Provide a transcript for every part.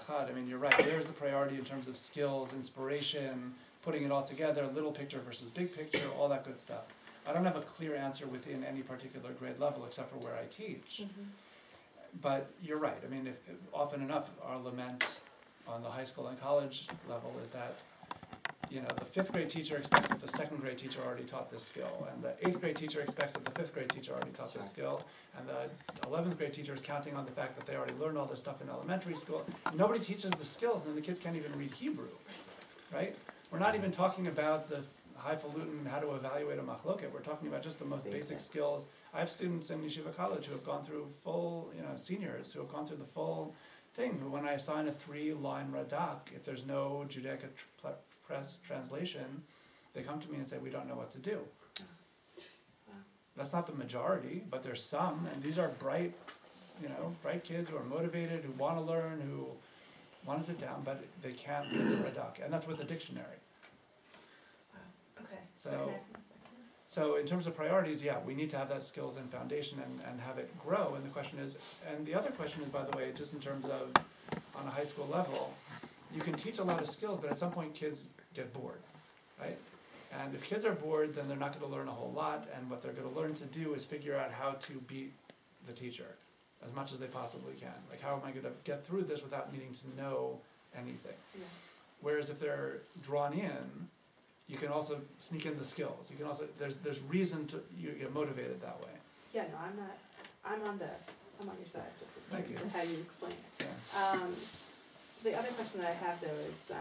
echad. I mean, you're right. There's the priority in terms of skills, inspiration, putting it all together, little picture versus big picture, all that good stuff. I don't have a clear answer within any particular grade level except for where I teach. But you're right. I mean, if often enough, our lament on the high school and college level is that, you know, the 5th grade teacher expects that the 2nd grade teacher already taught this skill, and the 8th grade teacher expects that the 5th grade teacher already taught this skill, and the 11th grade teacher is counting on the fact that they already learned all this stuff in elementary school. Nobody teaches the skills, and the kids can't even read Hebrew, right? We're not even talking about the highfalutin how to evaluate a machloket. We're talking about just the most basic skills. I have students in Yeshiva College who have gone through full, you know, seniors who have gone through the full thing, who when I assign a 3-line radak, if there's no Judaica press translation, they come to me and say, we don't know what to do. That's not the majority, but there's some, and these are bright, you know, bright kids who are motivated, who want to learn, who want to sit down, but they can't read the radak, and that's with the dictionary. Okay. So in terms of priorities, yeah, we need to have that skills and foundation and have it grow. And the question is, and the other question is, by the way, just in terms of on a high school level, you can teach a lot of skills, but at some point kids get bored, right? And if kids are bored, then they're not going to learn a whole lot. And what they're going to learn to do is figure out how to beat the teacher as much as they possibly can. Like, how am I going to get through this without needing to know anything? Yeah. Whereas if they're drawn in, you can also sneak in the skills. You can also, there's reason to, you get motivated that way. Yeah, no, I'm on your side, just as Thank you. how you explain it. Yeah. The other question that I have though is,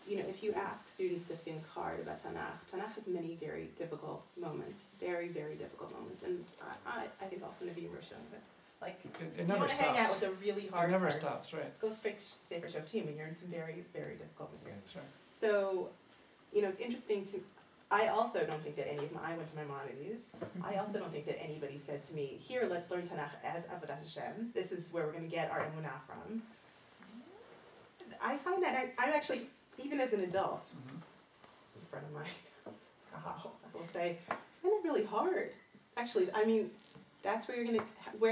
you know, if you ask students to think hard about Tanakh has many very difficult moments, very, very difficult moments. And I think also Navi were showing this. Like, it never you want to hang out with the really hard It never parts, stops, right. Go straight to Sefer Shoftim and you're in some very, very difficult material. Sure. So, you know, it's interesting to, I also don't think that I went to Maimonides, I also don't think that anybody said to me, here, let's learn Tanakh as Avodat Hashem, this is where we're going to get our emunah from. I find that I'm actually, even as an adult, in front of my kahal, I will say, I find it really hard. Actually, I mean, that's where you're going to,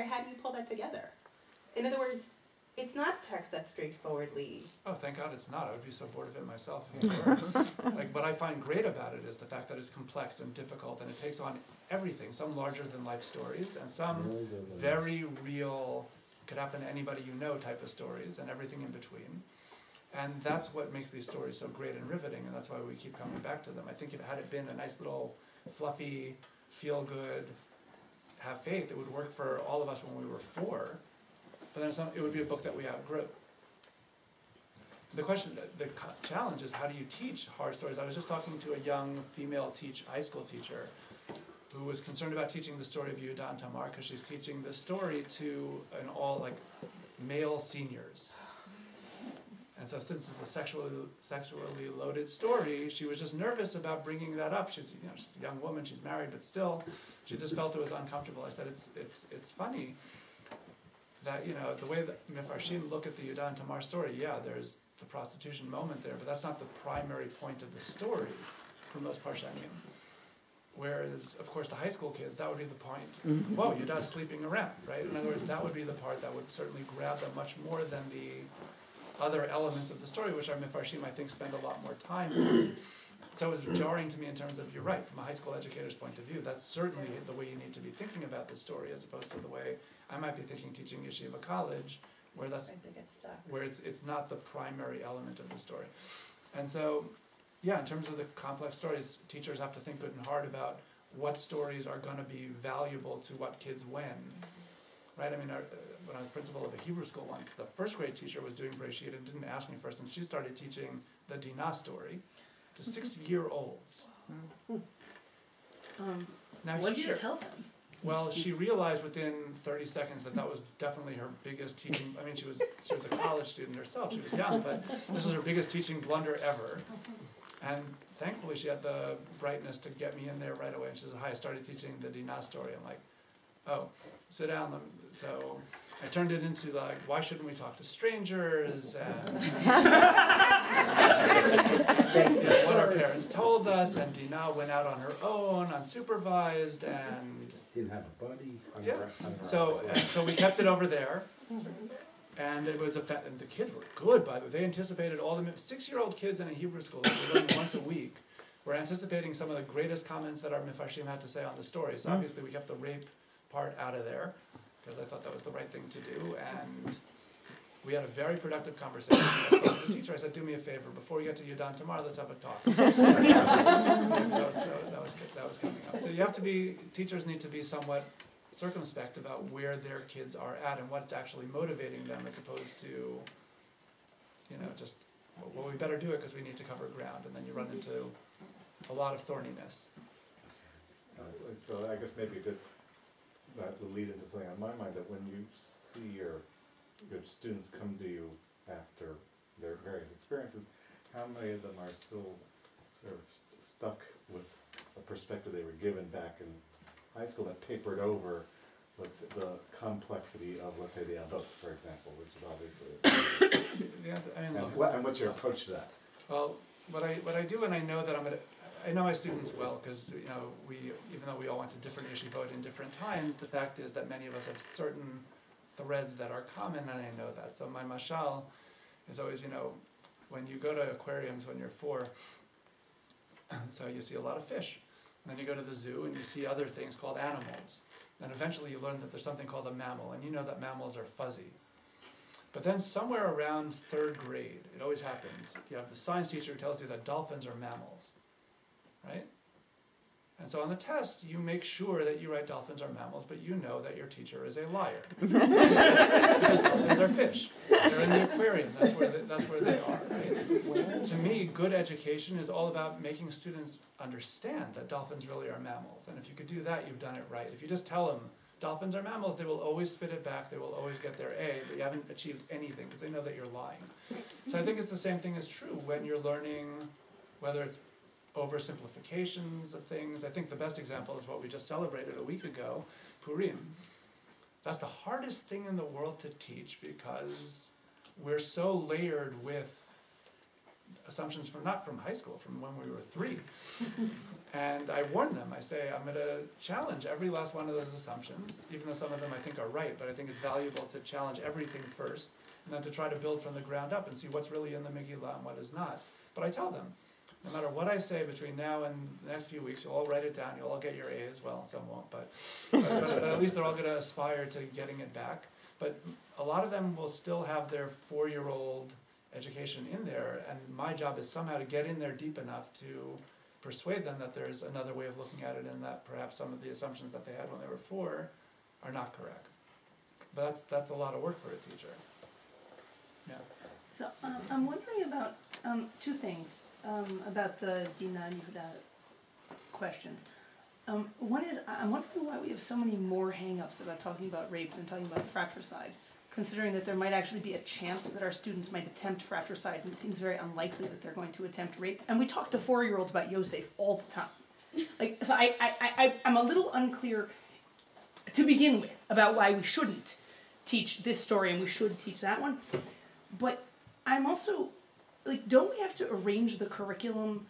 how do you pull that together? In other words, it's not text that straightforwardly. Oh, thank God it's not. I would be so bored of it myself. Like, what I find great about it is the fact that it's complex and difficult, and it takes on everything, some larger than life stories, and some very real, could happen to anybody you know type of stories, and everything in between. And that's what makes these stories so great and riveting, and that's why we keep coming back to them. I think if it had been a nice little fluffy, feel-good, have faith, it would work for all of us when we were 4. But then it would be a book that we outgrew. The challenge is, how do you teach hard stories? I was just talking to a young female high school teacher who was concerned about teaching the story of Yehuda and Tamar because she's teaching this story to male seniors. And so since it's a sexually loaded story, she was just nervous about bringing that up. She's a young woman, she's married, but still, she just felt it was uncomfortable. I said, it's funny that, you know, the way that Mefarshim look at the Yehuda and Tamar story, yeah, there's the prostitution moment there, but that's not the primary point of the story for most Parshanim. Whereas, of course, the high school kids, that would be the point. Whoa, Yehuda's sleeping around, right? In other words, that would be the part that would certainly grab them much more than the other elements of the story, which our Mefarshim, I think, spend a lot more time on. So it was jarring to me in terms of, you're right, from a high school educator's point of view, that's certainly the way you need to be thinking about the story, as opposed to the way I might be thinking teaching Yeshiva College, where it's not the primary element of the story. And so, yeah, in terms of the complex stories, teachers have to think good and hard about what stories are going to be valuable to what kids when. Right? I mean, when I was principal of a Hebrew school once, the first grade teacher was doing Bereshit and didn't ask me first, and she started teaching the Dinah story to 6-year-olds. Now, what did you tell them? Well, she realized within 30 seconds that was definitely her biggest teaching. I mean, she was a college student herself. She was young, but this was her biggest teaching blunder ever. And thankfully, she had the brightness to get me in there right away. And she said, "Hi, I started teaching the Dinah story." I'm like, "Oh, sit down." So I turned it into like, why shouldn't we talk to strangers? And what our parents told us. And Dinah went out on her own, unsupervised, and didn't have a buddy. Yeah. So we kept it over there. And it was and the kids were good, by the way. They anticipated all the 6-year-old kids in a Hebrew school that were learning once a week were anticipating some of the greatest comments that our Mefarshim had to say on the story. So obviously we kept the rape part out of there, because I thought that was the right thing to do. And we had a very productive conversation. I spoke to the teacher. I said, do me a favor, before we get to Yudan tomorrow, let's have a talk. that was coming up. So you have to be, teachers need to be somewhat circumspect about where their kids are at and what's actually motivating them, as opposed to, just, well, we better do it because we need to cover ground, and then you run into a lot of thorniness. So I guess maybe that will lead into something on my mind, that when you see your students come to you after their various experiences, how many of them are still sort of stuck with a perspective they were given back in high school that papered over, let's say, the complexity of, let's say, the hangups, for example, which is obviously and what's your approach to that? Well, what I do, and I know that I know my students well, because even though we all went to different yeshivot in different times, the fact is that many of us have certain threads that are common, and I know that. So my mashal is always, when you go to aquariums when you're 4, so you see a lot of fish. And then you go to the zoo and you see other things called animals. And eventually you learn that there's something called a mammal, and you know that mammals are fuzzy. But then somewhere around 3rd grade, it always happens, you have the science teacher who tells you that dolphins are mammals, right? And so on the test, you make sure that you write dolphins are mammals, but you know that your teacher is a liar. Because dolphins are fish. They're in the aquarium. That's where they are, right? To me, good education is all about making students understand that dolphins really are mammals. And if you could do that, you've done it right. If you just tell them dolphins are mammals, they will always spit it back. They will always get their A, but you haven't achieved anything because they know that you're lying. So I think it's the same thing is true when you're learning, whether it's oversimplifications of things. I think the best example is what we just celebrated a week ago, Purim. That's the hardest thing in the world to teach because we're so layered with assumptions not from high school, from when we were 3. And I warn them, I say, I'm going to challenge every last one of those assumptions, even though some of them I think are right, but I think it's valuable to challenge everything first, and then to try to build from the ground up and see what's really in the Megillah and what is not. But I tell them, no matter what I say between now and the next few weeks, you'll all write it down, you'll all get your A as well, some won't, but at least they're all going to aspire to getting it back. But a lot of them will still have their 4-year-old education in there, and my job is somehow to get in there deep enough to persuade them that there's another way of looking at it, and that perhaps some of the assumptions that they had when they were 4 are not correct. But that's a lot of work for a teacher. Yeah. So I'm wondering about 2 things about the Dina and Yehuda questions. One is, I'm wondering why we have so many more hang-ups about talking about rape than talking about fratricide, considering that there might actually be a chance that our students might attempt fratricide, and it seems very unlikely that they're going to attempt rape. And we talk to 4-year-olds about Yosef all the time. So I'm a little unclear to begin with about why we shouldn't teach this story and we should teach that one. But I'm also, don't we have to arrange the curriculum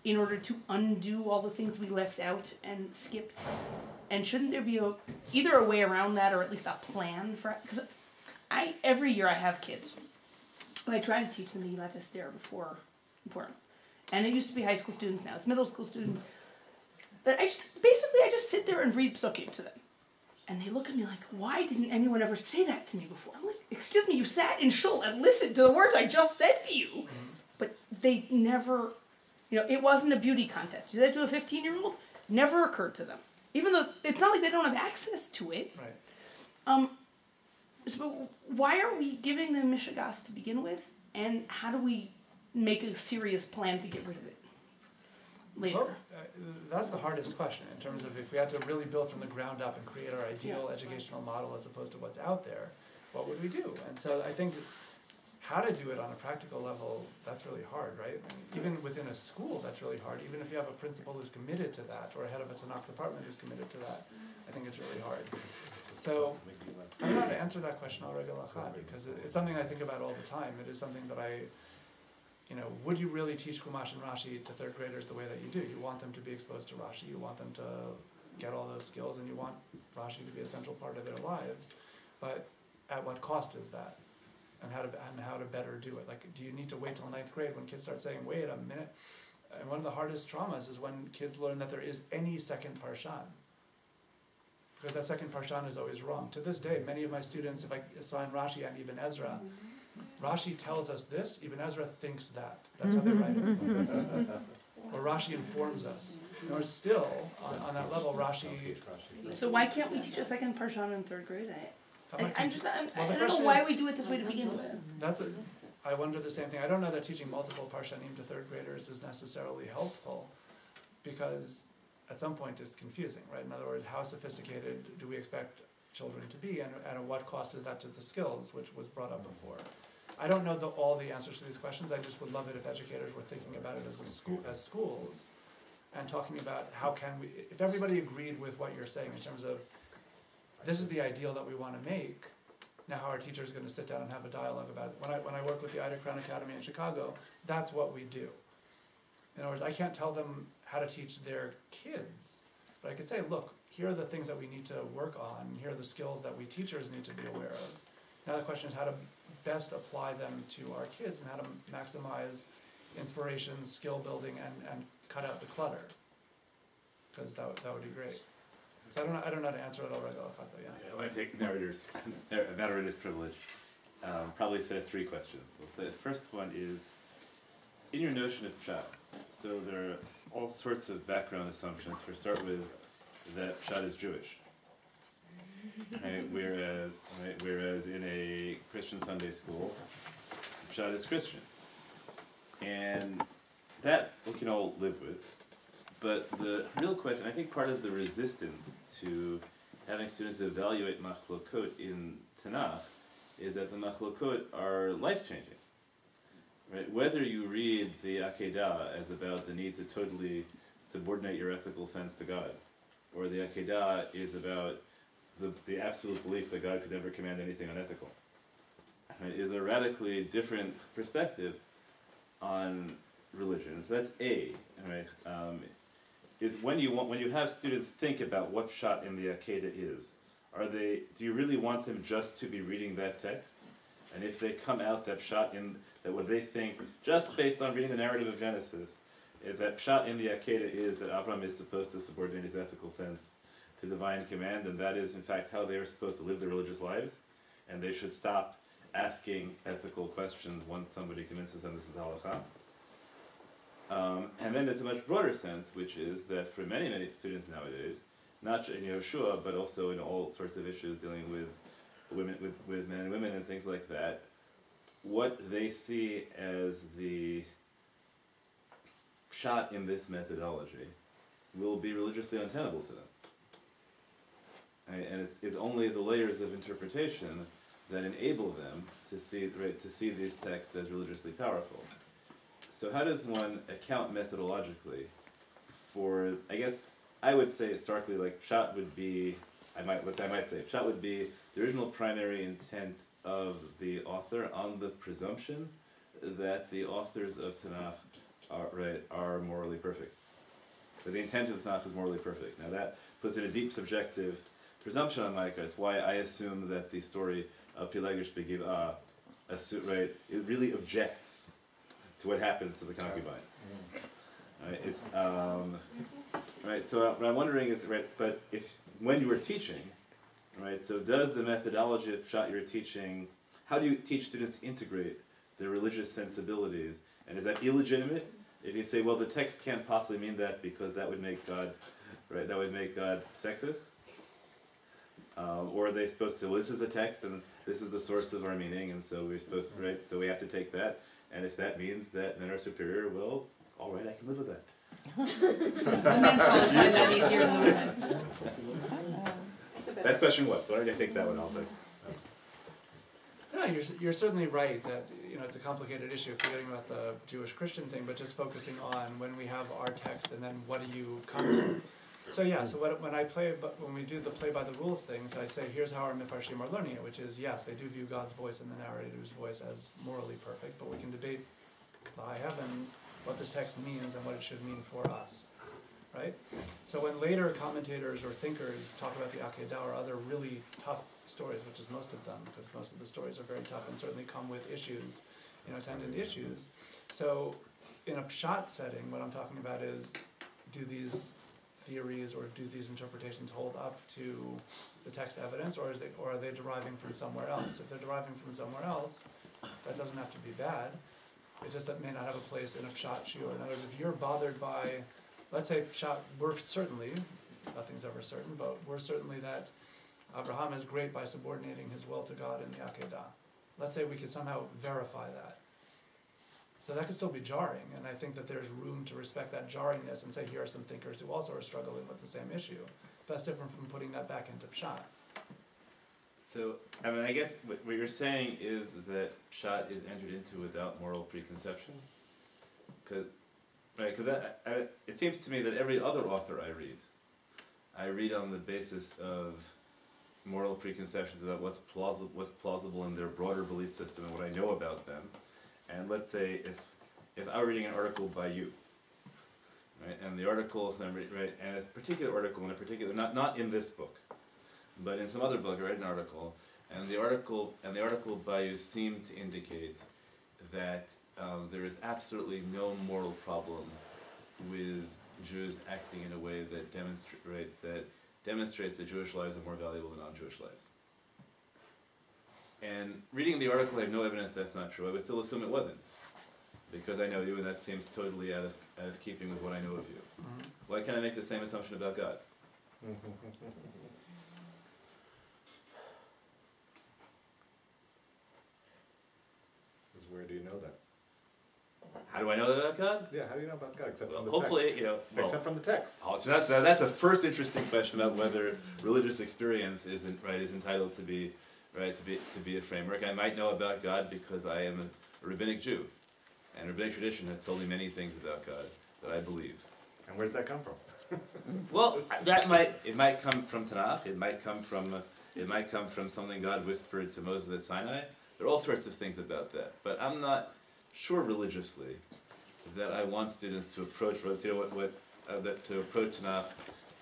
in order to undo all the things we left out and skipped? And shouldn't there be either a way around that or at least a plan for it? Because every year I have kids, but I try to teach them Megillat Esther before Purim. And it used to be high school students, now it's middle school students. But I just sit there and read psukim to them. And they look at me like, why didn't anyone ever say that to me before? I'm like, excuse me, you sat in shul and listened to the words I just said to you. Mm-hmm. But they never, it wasn't a beauty contest. You said to a 15-year-old, never occurred to them. Even though it's not like they don't have access to it. Right. So why are we giving them mishigas to begin with? And how do we make a serious plan to get rid of it later? Well, that's the hardest question in terms of if we had to really build from the ground up and create our ideal educational model as opposed to what's out there, what would we do? And so I think how to do it on a practical level, that's really hard, right? I mean, even within a school, that's really hard. Even if you have a principal who's committed to that or a head of a Tanakh department who's committed to that, I think it's really hard. So I don't know how to answer that question al regel achad because it's something I think about all the time. It is something that would you really teach Chumash and Rashi to 3rd graders the way that you do? You want them to be exposed to Rashi, you want them to get all those skills, and you want Rashi to be a central part of their lives. But at what cost is that? and how to better do it. Like, do you need to wait till 9th grade when kids start saying, wait a minute? And one of the hardest traumas is when kids learn that there is any second parshan. Because that second parshan is always wrong. To this day, many of my students, if I assign Rashi and Ibn Ezra, Rashi tells us this, Ibn Ezra thinks that. That's how they write it. Or Rashi informs us. Or still, on that level, Rashi... So why can't we teach a second parshan in 3rd grade? I don't know question why is- we do it this way to begin with. I wonder the same thing. I don't know that teaching multiple parshanim to 3rd graders is necessarily helpful, because at some point it's confusing, right? In other words, how sophisticated do we expect children to be, and at what cost is that to the skills, which was brought up before? I don't know all the answers to these questions. I just would love it if educators were thinking about it as schools, and talking about how can we, if everybody agreed with what you're saying in terms of, this is the ideal that we want to make, now how are teachers going to sit down and have a dialogue about it? When I work with the Ida Crown Academy in Chicago, that's what we do. In other words, I can't tell them how to teach their kids, but I could say, look, here are the things that we need to work on, here are the skills that we teachers need to be aware of. Now the question is how to best apply them to our kids and how to maximize inspiration, skill building, and cut out the clutter. Because that would be great. So I don't know how to answer it already. I want to take narrator's privilege. Probably say 3 questions. The first one is, in your notion of pshat, so there are all sorts of background assumptions. For start with, that pshat is Jewish. Right? Whereas in a Christian Sunday school, pshat is Christian. And that we can all live with. But the real question, I think part of the resistance to having students evaluate machlokot in Tanakh is that the machlokot are life-changing. Right? Whether you read the Akedah as about the need to totally subordinate your ethical sense to God, or the Akedah is about the absolute belief that God could never command anything unethical, right, is a radically different perspective on religion. So that's A, right? Is when you have students think about what pshat in the Akedah is, do you really want them just to be reading that text? And if they come out that pshat that what they think, just based on reading the narrative of Genesis, that pshat in the Akedah is that Avram is supposed to subordinate his ethical sense to divine command, and that is in fact how they are supposed to live their religious lives, and they should stop asking ethical questions once somebody convinces them this is halakha. And then there's a much broader sense, which is that for many, many students nowadays, not in Yehoshua, but also in all sorts of issues dealing with women, with men and women and things like that, what they see as the pshat in this methodology will be religiously untenable to them. Right? And it's only the layers of interpretation that enable them to see these texts as religiously powerful. So how does one account methodologically for, I guess I would say starkly, like pshat would be, I might say pshat would be the original primary intent of the author on the presumption that the authors of Tanakh are morally perfect. So the intent of the Tanakh is morally perfect. Now that puts in a deep subjective presumption on my part. It's why I assume that the story of Pilegesh Begiv'ah, it really objects to what happens to the concubine. Right, so what I'm wondering is, but when you were teaching, right, so does the methodology of pshat you're teaching, how do you teach students to integrate their religious sensibilities? And is that illegitimate? If you say, well, the text can't possibly mean that because that would make God, sexist? Or are they supposed to say, well, this is the text and this is the source of our meaning, and so we're supposed to, so we have to take that, and if that means that men are superior, well, all right, I can live with that. And then probably find that easier than women. That's question one, so why don't I take that one off? No, you're certainly right that it's a complicated issue forgetting about the Jewish-Christian thing, but just focusing on when we have our text and then what do you come to. So when we do the play by the rules things, I say here's how our Mefarshim are learning it, which is yes, they do view God's voice and the narrator's voice as morally perfect, but we can debate by heavens what this text means and what it should mean for us. right? So when later commentators or thinkers talk about the Akedah or other really tough stories, which is most of them, because most of the stories are very tough and certainly come with issues, attendant issues. So in a pshat setting, what I'm talking about is, do these theories or do these interpretations hold up to the text evidence, or are they deriving from somewhere else? If they're deriving from somewhere else, that doesn't have to be bad. It just may not have a place in a pshat shiur. In other words, if you're bothered by, let's say pshat, we're certainly, nothing's ever certain, but we're certainly that Abraham is great by subordinating his will to God in the Akedah. Let's say we could somehow verify that. So that could still be jarring, and I think that there's room to respect that jarringness and say, here are some thinkers who also are struggling with the same issue. That's different from putting that back into pshat. So, I mean, I guess what you're saying is that pshat is entered into without moral preconceptions? Because it seems to me that every other author I read on the basis of moral preconceptions about what's plausible in their broader belief system and what I know about them. And let's say if I were reading an article by you, right, and the article, right, and a particular article in a particular, not in this book, but in some other book, I read an article, and the article by you seemed to indicate that there is absolutely no moral problem with Jews acting in a way that demonstrates that Jewish lives are more valuable than non-Jewish lives. And reading the article, I have no evidence that's not true. I would still assume it wasn't, because I know you, and that seems totally out of keeping with what I know of you. Mm-hmm. Why can't I make the same assumption about God? Because where do you know that? How do I know that about God? Yeah, how do you know about God except from the Hopefully, text? Except from the text. Oh, so that's a first interesting question about whether religious experience is entitled to be a framework. I might know about God because I am a rabbinic Jew, and rabbinic tradition has told me many things about God that I believe. And where does that come from? Well, it might come from Tanakh. It might come from something God whispered to Moses at Sinai. There are all sorts of things about that, but I'm not sure religiously that I want students to approach to approach Tanakh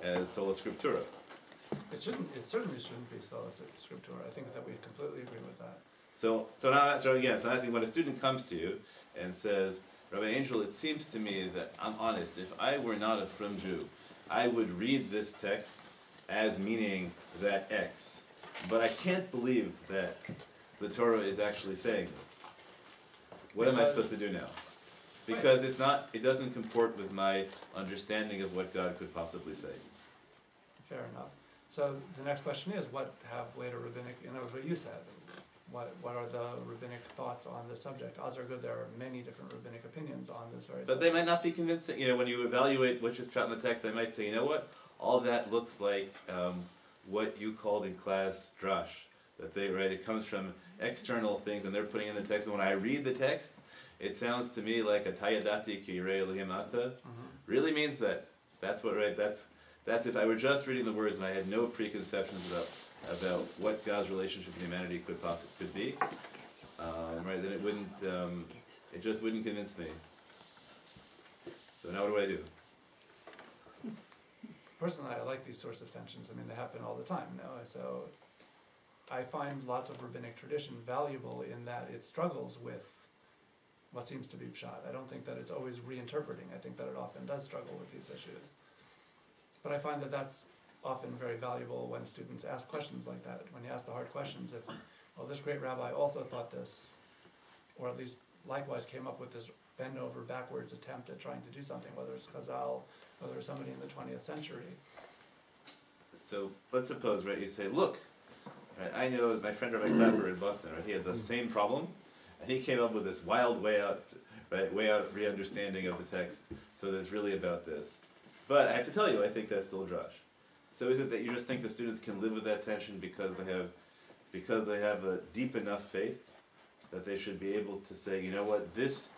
as sola scriptura. It certainly shouldn't be sola scriptura. I think that we completely agree with that. So I'm asking, when a student comes to you and says, Rabbi Angel, it seems to me that I'm honest. If I were not a frum Jew, I would read this text as meaning that X, but I can't believe that the Torah is actually saying this. What am I supposed to do now? Because it doesn't comport with my understanding of what God could possibly say. Fair enough. So the next question is, what have later rabbinic, what you said, what are the rabbinic thoughts on this subject? Odds are good there are many different rabbinic opinions on this very subject. But they might not be convincing. When you evaluate which is pshat in the text, they might say, you know what? All that looks like what you called in class drash. That it comes from external things and they're putting in the text. But when I read the text, it sounds to me like a tayadati ki yirei Elohim ata really means that. That's that's if I were just reading the words and I had no preconceptions about what God's relationship with humanity could be, then it just wouldn't convince me. So now what do I do? Personally, I like these sorts of tensions. I mean, they happen all the time, So I find lots of rabbinic tradition valuable in that it struggles with what seems to be pshat. I don't think that it's always reinterpreting. I think that it often does struggle with these issues. But I find that that's often very valuable when students ask questions like that. When you ask the hard questions, if, well, this great rabbi also thought this, or at least likewise came up with this bend over backwards attempt at trying to do something, whether it's Chazal, whether it's somebody in the 20th century. So let's suppose, you say, look, I know my friend Rabbi Klapper in Boston, he had the same problem, and he came up with this wild way out re-understanding of the text, so that it's really about this. But I have to tell you, I think that's still drash. So is it that you just think the students can live with that tension because they have a deep enough faith that they should be able to say, you know what, this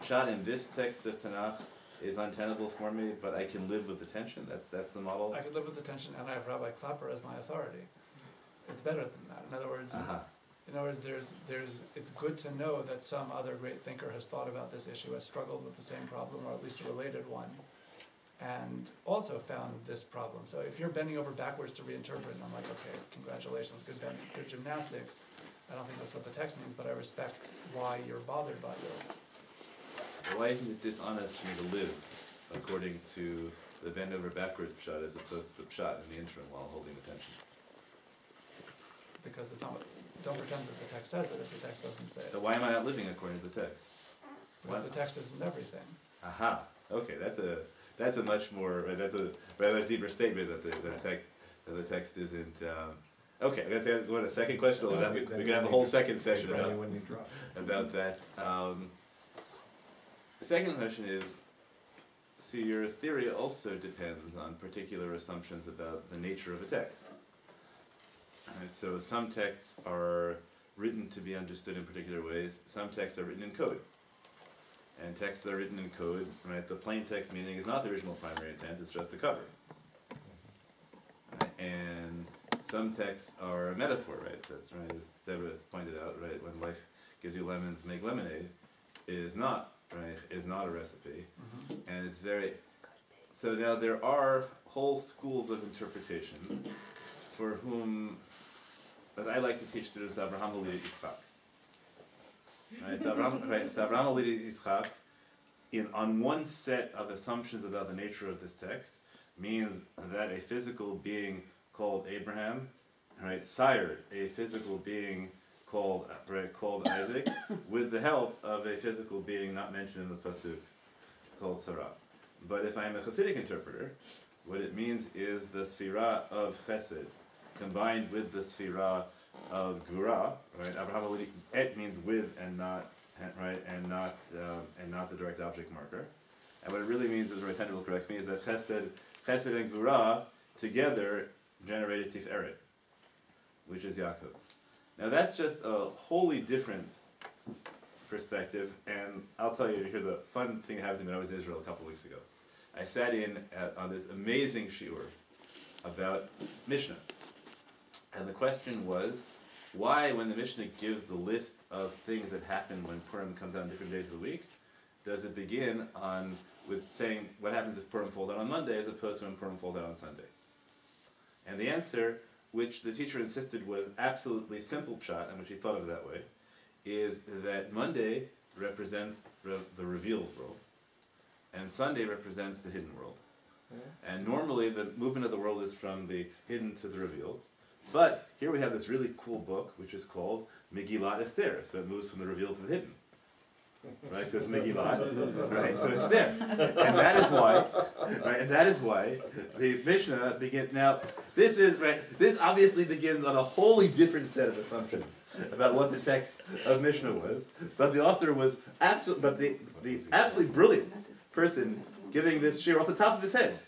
shot in this text of Tanakh is untenable for me, but I can live with the tension. That's the model. I can live with the tension, and I have Rabbi Klapper as my authority. It's better than that. In other words, it's good to know that some other great thinker has thought about this issue, has struggled with the same problem, or at least a related one. and also found this problem. So if you're bending over backwards to reinterpret, and I'm like, okay, congratulations, good gymnastics. I don't think that's what the text means, but I respect why you're bothered by this. Why isn't it dishonest for me to live according to the bend over backwards pshat as opposed to the pshat in the interim while holding attention? Because it's not, don't pretend that the text says it if the text doesn't say it. So why am I not living according to the text? Because the text isn't everything. Aha. Okay, that's a much more that's a rather deeper statement that the text isn't. Okay, I'm gonna go on a second question. We can have a whole second session about that. The second question is, so your theory also depends on particular assumptions about the nature of a text. Right, so some texts are written to be understood in particular ways. Some texts are written in code. And texts that are written in code, right, the plain text meaning is not the original primary intent, it's just a cover. Right, and some texts are a metaphor, right? That's right, as Deborah has pointed out, right, when life gives you lemons, make lemonade, is not, right, is not a recipe. And it's very, so now there are whole schools of interpretation for whom, as I like to teach students, Avraham Alidei Yitzchak. Right, so Avraham Alidei Yitzchak, on one set of assumptions about the nature of this text, means that a physical being called Abraham, right, sired a physical being called Isaac, with the help of a physical being not mentioned in the pasuk, called Sarah. But if I am a Hasidic interpreter, what it means is the sphira of Chesed combined with the sphira of Gvura, right? Avraham Alidei, et means with and not, right, and not the direct object marker. And what it really means, as Roy Sender will correct me, is that Chesed and Gvura together generated Tiferet, which is Yaakov. Now that's just a wholly different perspective, and I'll tell you, here's a fun thing that happened to me when I was in Israel a couple of weeks ago. I sat in on this amazing shiur about Mishnah. And the question was, why, when the Mishnah gives the list of things that happen when Purim comes out on different days of the week, does it begin with saying what happens if Purim falls out on Monday as opposed to when Purim falls out on Sunday? And the answer, which the teacher insisted was absolutely simple pshat, and which he thought of that way, is that Monday represents the revealed world, and Sunday represents the hidden world. And normally the movement of the world is from the hidden to the revealed. But here we have this really cool book, which is called Megillat Esther. So it moves from the revealed to the hidden. Right? Because Megillat, right? So it's there. And that is why the Mishnah begins. Now, this obviously begins on a wholly different set of assumptions about what the text of Mishnah was. But the author was the absolutely brilliant person giving this shiur off the top of his head.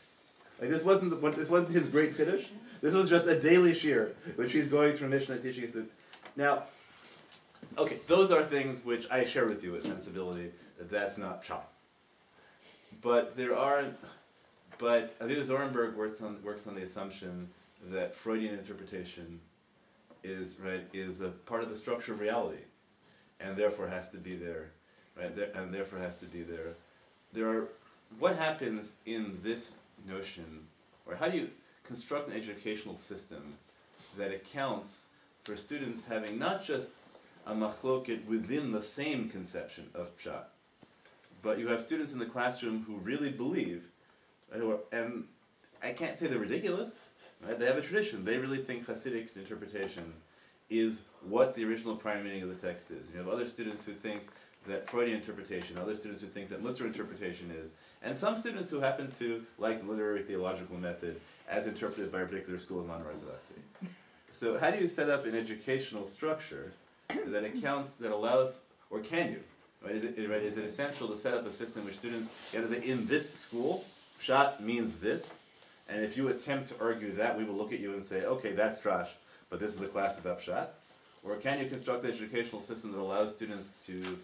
Like this wasn't his great Kiddush. This was just a daily shiur, which he's going through Mishnah teaching us. Now, okay, those are things which I share with you with sensibility that that's not pshat. But Avida Zorenberg works on the assumption that Freudian interpretation is a part of the structure of reality, and therefore has to be there, right? And therefore has to be there. What happens in this notion, or how do you construct an educational system that accounts for students having not just a machloket within the same conception of pshat, but you have students in the classroom who really believe, and I can't say they're ridiculous, right? They have a tradition. They really think Hasidic interpretation is what the original primary meaning of the text is. You have other students who think that Freudian interpretation, other students who think that Musar interpretation is, and some students who happen to like the literary theological method as interpreted by a particular school of modern orthodoxy. So how do you set up an educational structure that accounts, that allows, or can you? Right? Is it essential to set up a system which students get to say, in this school, pshat means this, and if you attempt to argue that, we will look at you and say, okay, that's trash, but this is a class about pshat? Or can you construct an educational system that allows students to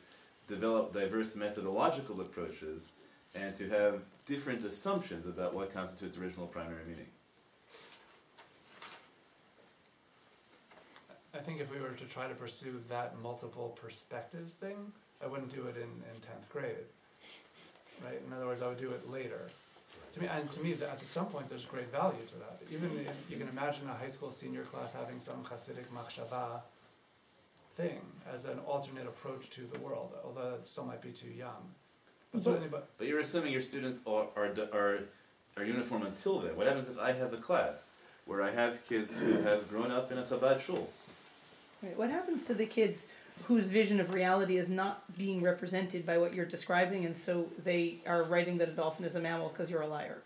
develop diverse methodological approaches and to have different assumptions about what constitutes original primary meaning? I think if we were to try to pursue that multiple perspectives thing, I wouldn't do it in 10th grade, right? In other words, I would do it later. To me, at some point, there's great value to that. Even if you can imagine a high school senior class having some Hasidic machshava thing as an alternate approach to the world, although some might be too young. But you're assuming your students are uniform until then. What happens if I have a class where I have kids who have grown up in a Chabad shul? Right. What happens to the kids whose vision of reality is not being represented by what you're describing, and so they are writing that a dolphin is a mammal because you're a liar?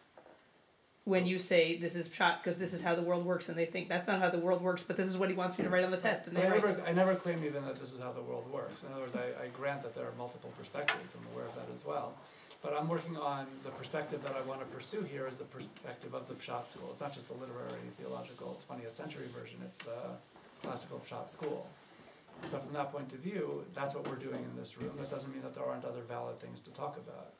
When you say this is shot because this is how the world works, and they think that's not how the world works, but this is what he wants me to write on the test, and I never claim even that this is how the world works. In other words, I grant that there are multiple perspectives. I'm aware of that as well. But I'm working on the perspective that I want to pursue here is the perspective of the Pshat school. It's not just the literary, theological 20th century version, it's the classical Pshat school. So from that point of view, that's what we're doing in this room. That doesn't mean that there aren't other valid things to talk about.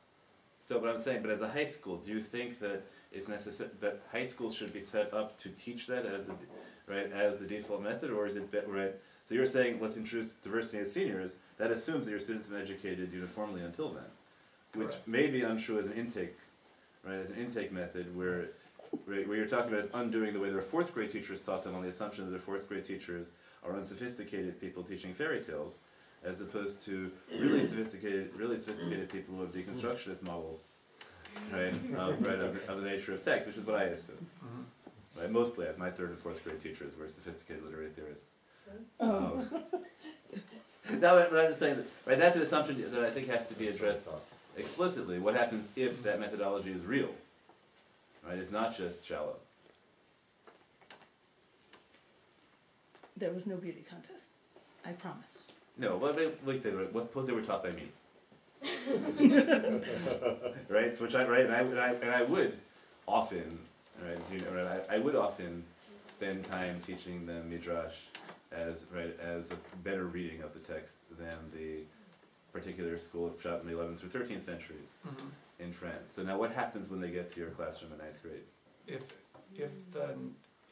So what I'm saying, but as a high school, do you think that it's necessary that high school should be set up to teach that as the default method, or is it right? So you're saying let's introduce diversity as seniors. That assumes that your students have been educated uniformly until then, which Correct. may be untrue as an intake, right? As an intake method where you're talking about is undoing the way their fourth grade teachers taught them on the assumption that their fourth grade teachers are unsophisticated people teaching fairy tales, as opposed to really sophisticated people who have deconstructionist models, right? Of the nature of text, which is what I assume. Mm-hmm. Right? Mostly, my third and fourth grade teachers were sophisticated literary theorists. But I'm saying that, right? That's an assumption that I think has to be addressed explicitly. What happens if that methodology is real? Right? It's not just shallow. There was no beauty contest. I promise. No, but suppose they were taught by me. Right? So and I would often, right? I would often spend time teaching them Midrash as a better reading of the text than the particular school of Pshat in the 11th through 13th centuries in France. So now, what happens when they get to your classroom in 9th grade?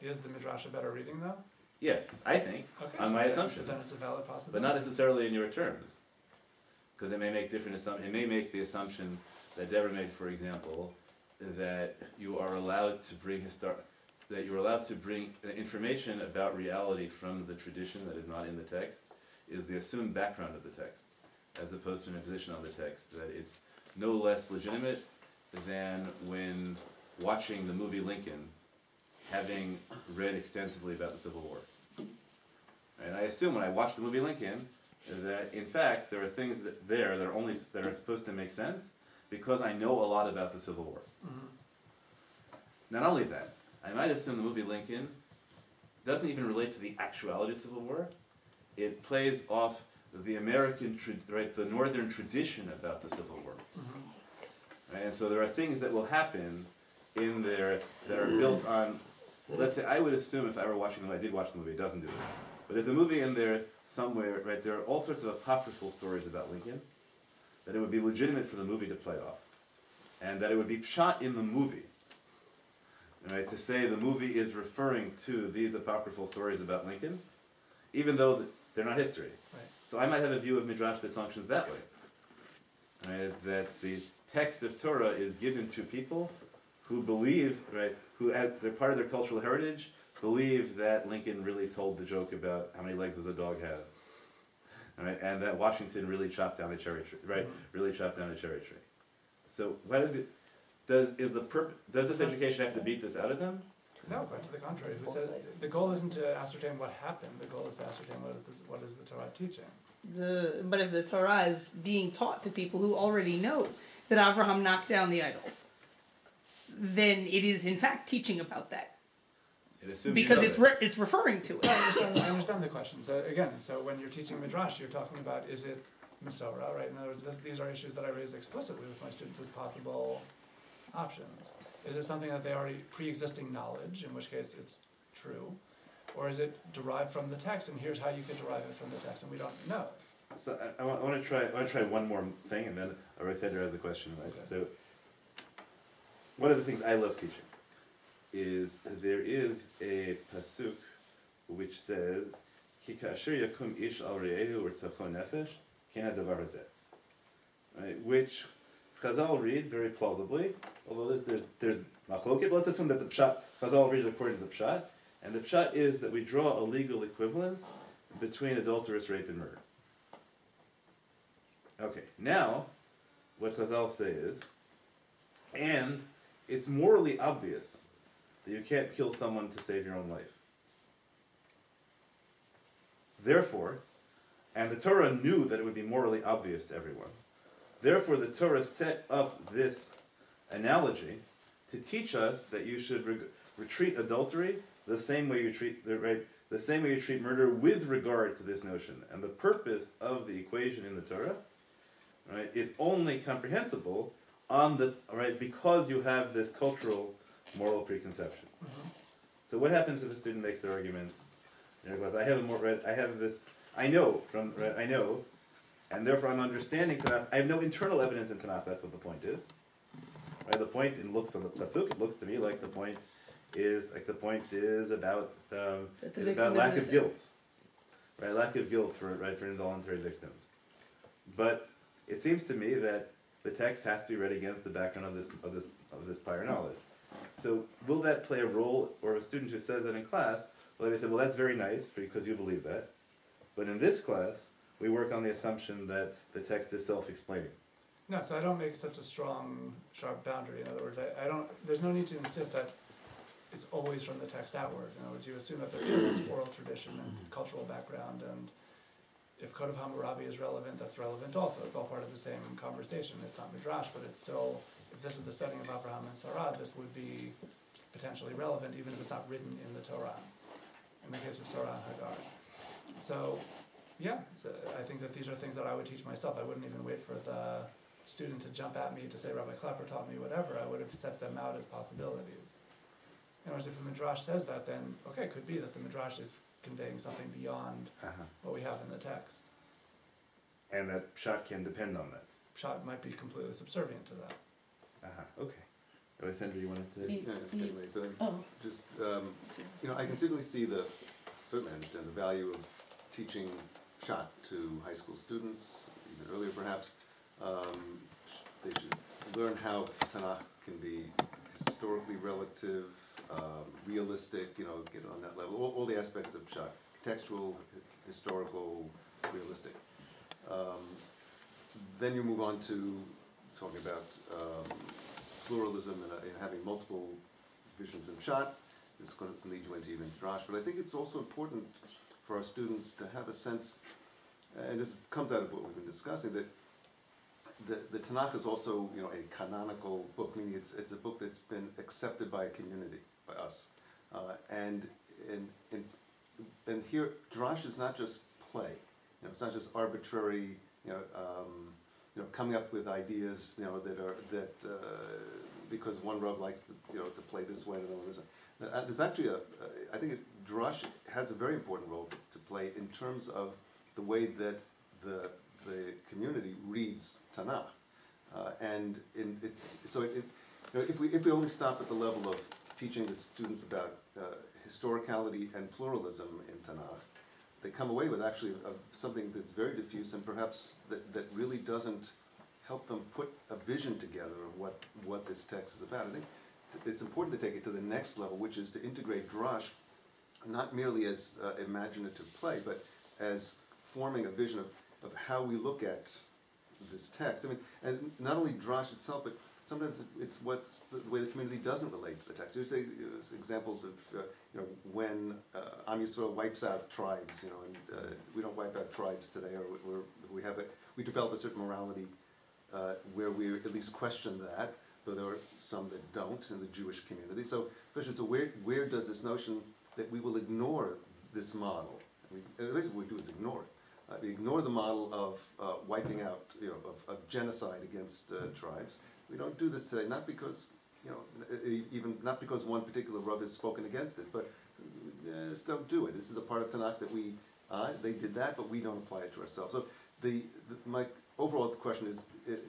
Is the Midrash a better reading though? Yeah, I think, Okay, on so my assumptions. then it's a valid possibility. But not necessarily in your terms. Because it may make different assumptions. It may make the assumption that Deborah made, for example, that you are allowed to bring information about reality from the tradition that is not in the text, is the assumed background of the text, as opposed to an imposition on the text, that it's no less legitimate than when watching the movie Lincoln, having read extensively about the Civil War. And I assume when I watch the movie Lincoln, that in fact there are things that are supposed to make sense because I know a lot about the Civil War. Not only that, I might assume the movie Lincoln doesn't even relate to the actuality of the Civil War. It plays off the the northern tradition about the Civil War. Right? And so there are things that will happen in there that are built on, let's say, I would assume if I were watching the movie, I did watch the movie, it doesn't do this. But if the movie in there somewhere, right, there are all sorts of apocryphal stories about Lincoln, that it would be legitimate for the movie to play off. And that it would be shot in the movie. Right, to say the movie is referring to these apocryphal stories about Lincoln, even though they're not history. Right. So I might have a view of Midrash that functions that way. Right, that the text of Torah is given to people who believe, right, who they're part of their cultural heritage, believe that Lincoln really told the joke about how many legs does a dog have. Right, and that Washington really chopped down a cherry tree, right? Really chopped down a cherry tree. So why does it? Does this education have to beat this out of them? No, quite to the contrary. Who said the goal isn't to ascertain what happened? The goal is to ascertain what is the Torah teaching. But if the Torah is being taught to people who already know that Abraham knocked down the idols, then it is in fact teaching about that. Because it's referring to it. I understand the question. So again, when you're teaching Midrash, you're talking about, is it Masorah, right? In other words, these are issues that I raise explicitly with my students as possible options. Is it something that they already pre-existing knowledge, in which case it's true, or is it derived from the text, and here's how you can derive it from the text, and we don't know. So I want to try one more thing, and then Aryeh has a question, right? Okay. So one of the things I love teaching is there is a pasuk which says, "Ki ka'asher yakum ish al re'ehu u'rtzafo nefesh, kena davar hazeh," right? Which Chazal read very plausibly, although there's machloket. Let's assume that the pshat, Chazal reads according to the pshat, and the pshat is that we draw a legal equivalence between adulterous rape and murder. Okay, now, what Chazal say is, and it's morally obvious that you can't kill someone to save your own life. Therefore, and the Torah knew that it would be morally obvious to everyone. Therefore, the Torah set up this analogy to teach us that you should treat adultery the same way you treat the same way you treat murder with regard to this notion. And the purpose of the equation in the Torah, right, is only comprehensible on the because you have this cultural moral preconception. Mm-hmm. So what happens if a student makes their argument in their class? I know, and therefore I'm understanding Tanakh. I have no internal evidence in Tanakh. That's what the point is. Right? The point, it looks on the pasuk. It looks to me like the point is about lack of guilt, right? Lack of guilt for involuntary victims. But it seems to me that the text has to be read against the background of this prior knowledge. So will that play a role, or a student who says that in class, well, they say, well, that's very nice because you believe that. But in this class, we work on the assumption that the text is self-explaining. No, so I don't make such a strong, sharp boundary. In other words, I don't. There's no need to insist that it's always from the text outward. In other words, you assume that there is oral tradition and cultural background, and if Code of Hammurabi is relevant, that's relevant also. It's all part of the same conversation. It's not Midrash, but it's still, if this is the setting of Abraham and Sarah, this would be potentially relevant, even if it's not written in the Torah, in the case of Sarah and Hagar. So, yeah, so I think that these are things that I would teach myself. I wouldn't even wait for the student to jump at me to say, Rabbi Klapper taught me whatever. I would have set them out as possibilities. In other words, if the Midrash says that, then, okay, it could be that the Midrash is conveying something beyond what we have in the text. And that pshat can depend on that. Pshat might be completely subservient to that. Okay. Alessandra, you wanted to? Just, I can certainly understand the value of teaching pshat to high school students, even earlier perhaps. They should learn how Tanakh can be historically relative, realistic, get on that level, all the aspects of pshat, textual, historical, realistic. Then you move on to talking about pluralism and having multiple visions in pshat. This is going to lead you into even Midrash, but I think it's also important for our students to have a sense, and this comes out of what we've been discussing, that the Tanakh is also, a canonical book, meaning it's a book that's been accepted by a community, by us, and here Midrash is not just play, it's not just arbitrary, coming up with ideas, that because one Rav likes to play this way and another this way. There's actually I think Midrash has a very important role to play in terms of the way that the community reads Tanakh, if we only stop at the level of teaching the students about historicality and pluralism in Tanakh, they come away with actually something that's very diffuse and perhaps that really doesn't help them put a vision together of what this text is about. I think it's important to take it to the next level, which is to integrate Midrash not merely as imaginative play, but as forming a vision of how we look at this text. I mean, and not only Midrash itself, but sometimes it's what's the way the community doesn't relate to the text. There's examples of when Am Yisrael wipes out tribes, and we don't wipe out tribes today, or we develop a certain morality where we at least question that, though there are some that don't in the Jewish community. So, question: so where does this notion that we will ignore this model? At least what we do is ignore it. We ignore the model of wiping out, of genocide against tribes. We don't do this today, not because, even not because one particular Rav has spoken against it, but just don't do it. This is a part of Tanakh that they did that, but we don't apply it to ourselves. So my overall question is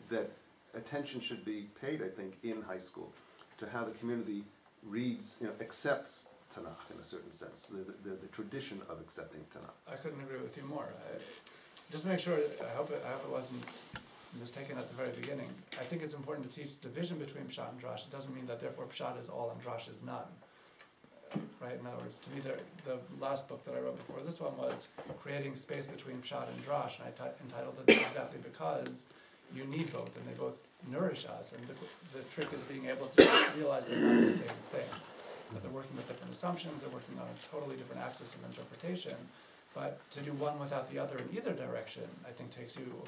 that attention should be paid, I think, in high school to how the community reads, accepts Tanakh in a certain sense, the tradition of accepting Tanakh. I couldn't agree with you more. Just to make sure, I hope it wasn't was taken at the very beginning. I think it's important to teach division between Pshat and Drash. It doesn't mean that therefore Pshat is all and Drash is none. Right? In other words, to me, the last book that I wrote before this one was creating space between Pshat and Drash, and I entitled it exactly because you need both, and they both nourish us. And the trick is being able to realize they're not the same thing. That they're working with different assumptions, they're working on a totally different axis of interpretation. But to do one without the other in either direction, I think takes you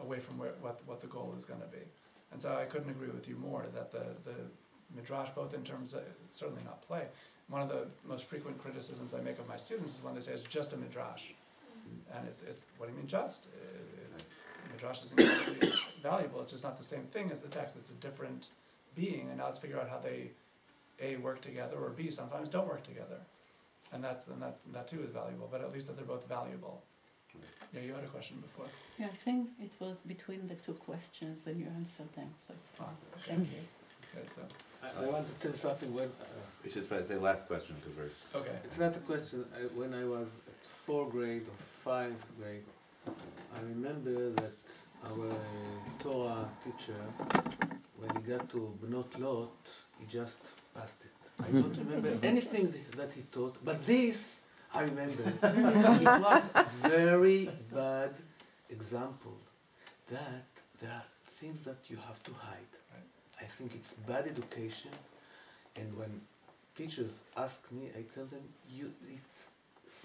away from what the goal is going to be. And so I couldn't agree with you more that the Midrash, both in terms of, it's certainly not play. One of the most frequent criticisms I make of my students is when they say it's just a Midrash. And it's what do you mean just? Midrash is incredibly valuable, it's just not the same thing as the text, it's a different being, and now let's figure out how they A, work together, or B, sometimes don't work together. And that too is valuable, but at least that they're both valuable. Yeah, you had a question before. Yeah, I think it was between the two questions and you answered them, so Okay. thank you. Okay, so, I want to tell something. When We should probably say last question because we're. okay. it's not a question. When I was at 4th grade or 5th grade, I remember that our Torah teacher, when he got to Bnot Lot, he just passed it. I don't remember anything that he taught, but this I remember. It was a very bad example that there are things that you have to hide. I think it's bad education, and when teachers ask me, I tell them, it's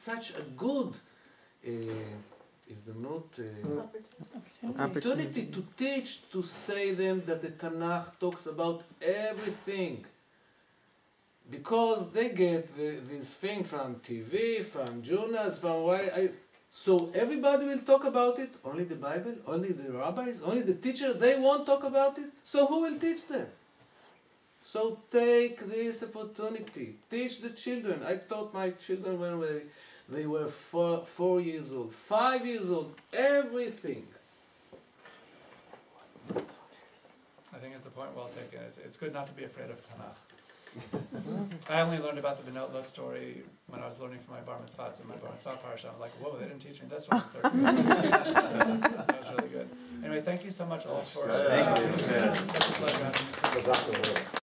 such a good opportunity to teach, to say them that the Tanakh talks about everything. Because they get this thing from TV, from journals, so everybody will talk about it, only the Bible, only the rabbis, only the teachers, they won't talk about it, so who will teach them? So take this opportunity, teach the children. I taught my children when they were 4 years old, 5 years old, everything. I think it's a point well taken. It's good not to be afraid of Tanakh. I only learned about the Bnot Lot story when I was learning for my bar mitzvah and my bar mitzvah parsha. I'm like, whoa, they didn't teach me this one in 3rd grade. So that was really good. Anyway, thank you so much all for Thank you. Such a pleasure having you.